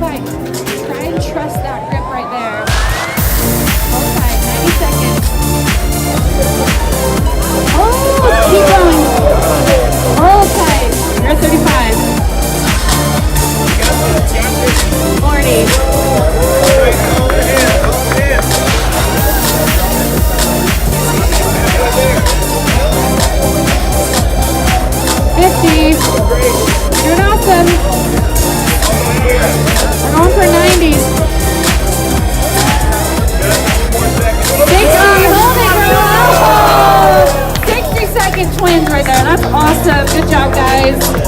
tight. Try and trust that grip right there. Hold tight, 90 seconds. Oh, keep going. Hold tight. You're at 35. 40. 50. Doing awesome. We're going for 90. 60. Hold it, girl. 60-second twins right there. That's awesome. Good job, guys.